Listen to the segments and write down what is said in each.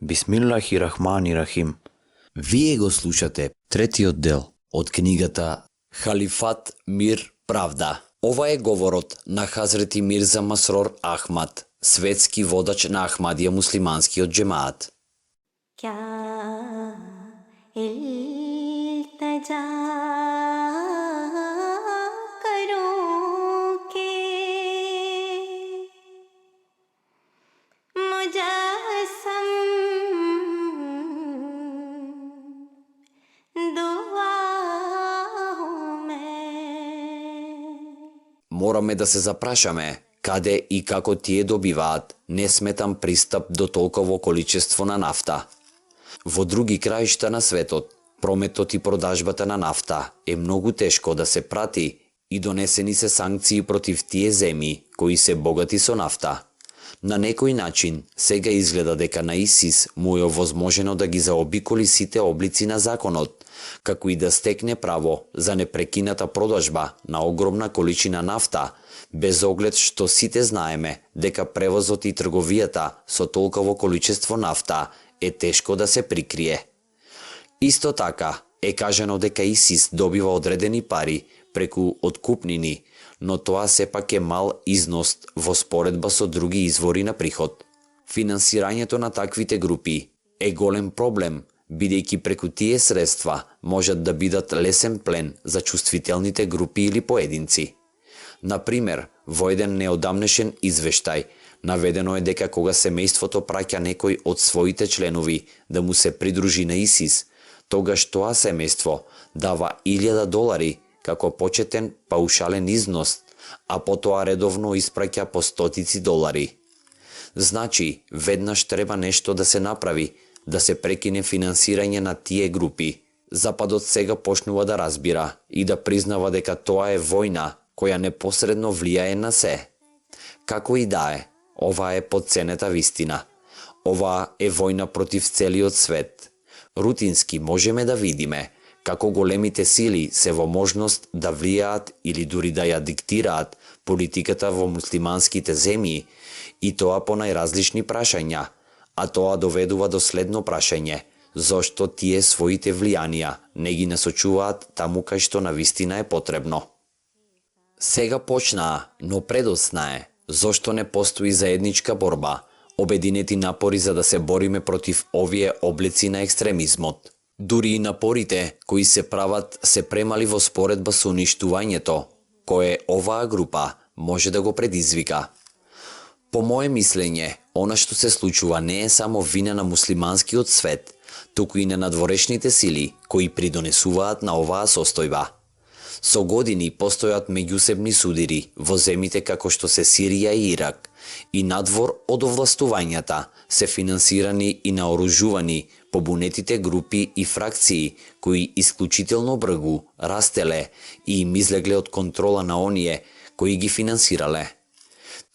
Бисмилахирахманирахим. Вие го слушате третиот дел од книгата Халифат, мир, правда. Ова е говорот на Хазрети Мирза Масрор Ахмад, светски водач на Ахмадија муслиманскиот џемаат. Мораме да се запрашаме каде и како тие добиваат несметан пристап до толково количество на нафта. Во други краишта на светот, прометот и продажбата на нафта е многу тешко да се прати и донесени се санкции против тие земји кои се богати со нафта. На некој начин, сега изгледа дека на ИСИС му е овозможено да ги заобиколи сите облици на законот, како и да стекне право за непрекината продажба на огромна количина нафта, без оглед што сите знаеме дека превозот и трговијата со толково количество нафта е тешко да се прикрие. Исто така е кажано дека ИСИС добива одредени пари преку откупнини, но тоа сепак е мал износ во споредба со други извори на приход. Финансирањето на таквите групи е голем проблем, бидејќи преку тие средства можат да бидат лесен плен за чувствителните групи или поединци. Например, во еден неодамнешен извештај наведено е дека кога семејството праќа некој од своите членови да му се придружи на ИСИС, тогаш тоа семејство дава $1000 како почетен паушален износ, а потоа редовно испраќа по стотици долари. Значи, веднаш треба нешто да се направи, да се прекине финансирање на тие групи. Западот сега почнува да разбира и да признава дека тоа е војна која непосредно влијае на се. Како и да е, ова е потценета вистина. Ова е војна против целиот свет. Рутински можеме да видиме како големите сили се во можност да влијаат или дури да ја диктираат политиката во муслиманските земји, и тоа по најразлични прашања, а тоа доведува до следно прашање: зошто тие своите влијанија не ги насочуваат таму кај што навистина е потребно? Сега почнаа, но предоцна е. Зошто не постои заедничка борба, обединети напори за да се бориме против овие облици на екстремизмот? Дури и напорите кои се прават се премали во споредба со уништувањето кое оваа група може да го предизвика. По мое мислење, она што се случува не е само вина на муслиманскиот свет, туку и на надворешните сили кои придонесуваат на оваа состојба. Со години постојат меѓусебни судири во земите како што се Сирија и Ирак, и надвор од овластувањата се финансирани и наоружувани побунетите групи и фракции кои исклучително бргу растеле и им излегле од контрола на оние кои ги финансирале.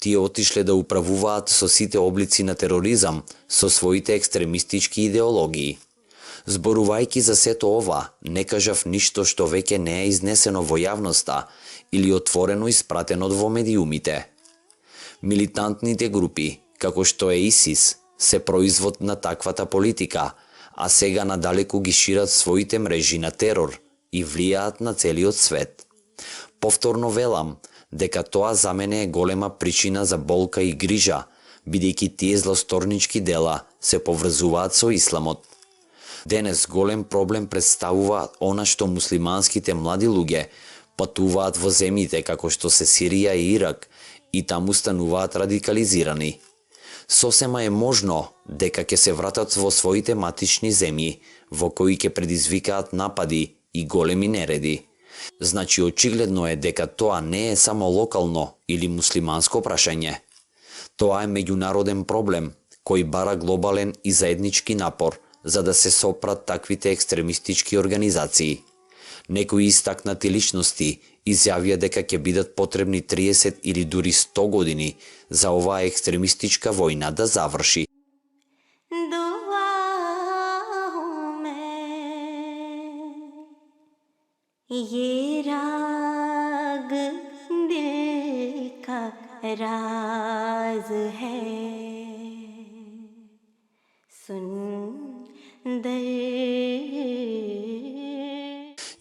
Тие отишле да управуваат со сите облици на тероризам, со своите екстремистички идеологии. Зборувајќи за сето ова, не кажав ништо што веќе не е изнесено во јавноста или отворено испратено во медиумите. Милитантните групи, како што е ИСИС, се производ на таквата политика, а сега надалеку ги шират своите мрежи на терор и влијаат на целиот свет. Повторно велам дека тоа за мене е голема причина за болка и грижа, бидејќи тие злосторнички дела се поврзуваат со исламот. Денес голем проблем представува она што муслиманските млади луѓе патуваат во земјите како што се Сирија и Ирак и таму стануваат радикализирани. Сосема е можно дека ќе се вратат во своите матични земји, во кои ќе предизвикаат напади и големи нереди. Значи очигледно е дека тоа не е само локално или муслиманско прашање. Тоа е меѓународен проблем кој бара глобален и заеднички напор за да се сопрат таквите екстремистички организации. Некои истакнати личности изјавија дека ќе бидат потребни 30 или дури 100 години за оваа екстремистичка војна да заврши. राज है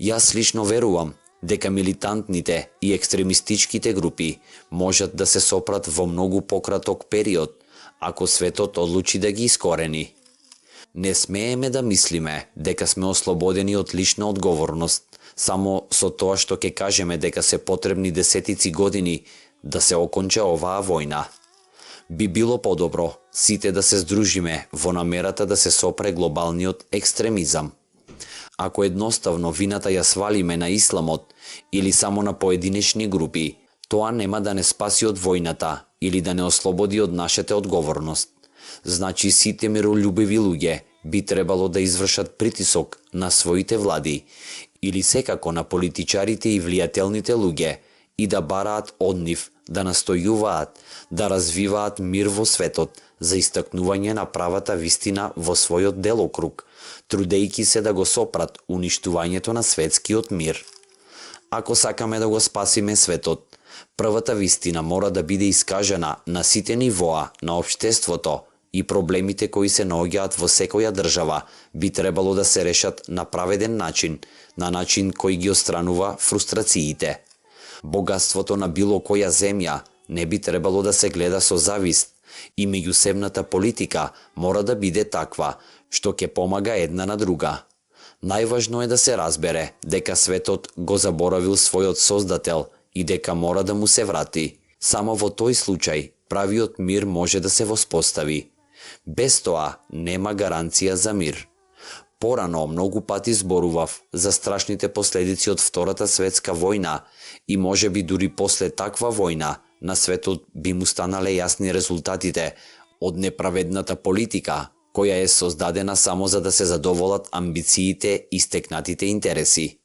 Јас лично верувам дека милитантните и екстремистичките групи можат да се сопрат во многу пократок период, ако светот одлучи да ги искорени. Не смееме да мислиме дека сме ослободени од лична одговорност, само со тоа што ќе кажеме дека се потребни десетици години да се оконча оваа војна. Би било подобро сите да се здружиме во намерата да се сопре глобалниот екстремизам. Ако едноставно вината ја свалиме на исламот или само на поединечни групи, тоа нема да не спаси од војната или да не ослободи од нашата одговорност. Значи сите миролюбиви луѓе би требало да извршат притисок на своите влади или секако на политичарите и влијателните луѓе и да бараат од нив да настојуваат да развиваат мир во светот за истакнување на правата вистина во својот делокруг, трудејќи се да го сопрат уништувањето на светскиот мир. Ако сакаме да го спасиме светот, првата вистина мора да биде искажена на сите нивоа на општеството и проблемите кои се наоѓаат во секоја држава би требало да се решат на праведен начин, на начин кој ги отстранува фрустрациите. Богатството на било која земја не би требало да се гледа со завист и меѓусебната политика мора да биде таква што ќе помага една на друга. Најважно е да се разбере дека светот го заборавил својот создател и дека мора да му се врати. Само во тој случај правиот мир може да се воспостави. Без тоа нема гаранција за мир. Порано многу пати зборував за страшните последици од Втората светска војна и можеби дури после таква војна на светот би му станале јасни резултатите од неправедната политика, која е создадена само за да се задоволат амбициите и стекнатите интереси.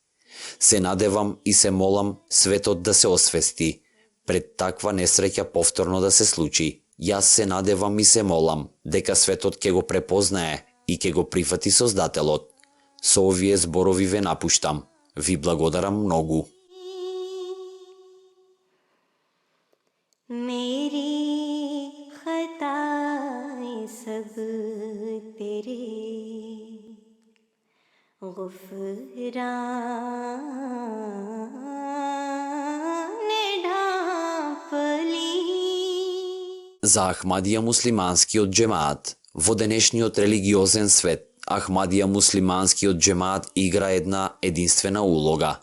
Се надевам и се молам светот да се освести, пред таква несреќа повторно да се случи. Јас се надевам и се молам дека светот ќе го препознае и ќе го прифати Создателот. Со овие зборови ве напуштам. Ви благодарам многу. मेरी खताएं सब तेरे गुफरान ढाँप ली. За Ахмадија муслиманскиот џемаат. Во денешниот религиозен свет, Ахмадија муслиманскиот џемаат игра една единствена улога.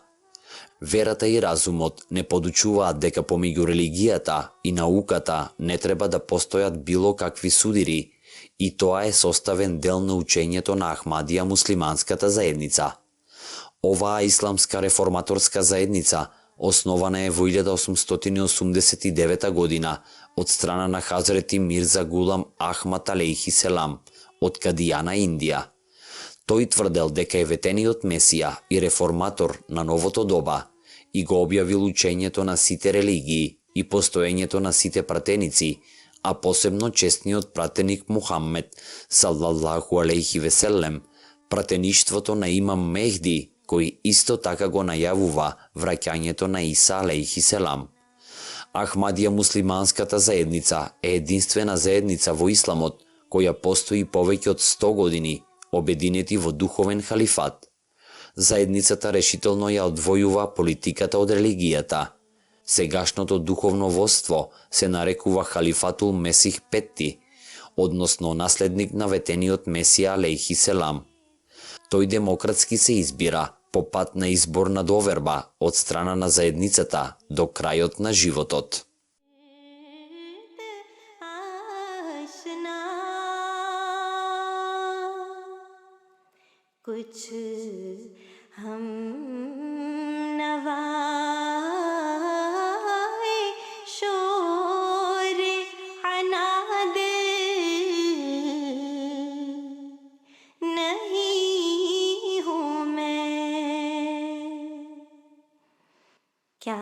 Верата и разумот не подучуваат дека помеѓу религијата и науката не треба да постојат било какви судири, и тоа е составен дел на учењето на Ахмадија муслиманската заедница. Оваа исламска реформаторска заедница основана е во 1889 година од страна на Хазрети Мирза Гулам Ахмад алейхи селам од Кадијана, Индија. Тој тврдел дека е ветениот месија и реформатор на новото доба и го објавил учењето на сите религии и постоењето на сите пратеници, а посебно честниот пратеник Мухаммед салаллаху алейхи веселем, пратеништвото на имам Мехди, кој исто така го најавува враќањето на Иса алейхи селам. Ахмадија муслиманската заедница е единствена заедница во исламот која постои повеќе од 100 години, обединети во духовен халифат. Заедницата решително ја одвојува политиката од религијата. Сегашното духовно водство се нарекува Халифатул Месих Петти, односно наследник на ветениот Месија алейхи селам. Тој демократски се избира по пат на избор на доверба од страна на заедницата до крајот на животот. कुछ हम नवाए शोर अनाद नहीं हूँ मैं, क्या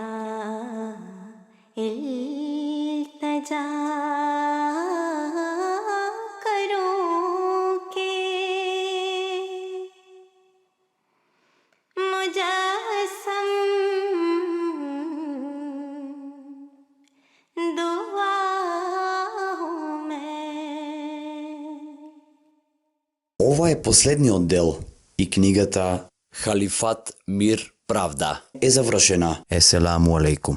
इल्तजा Ова е последниот дел и книгата Халифат, мир, правда. е завршена. Еселаму алейкум.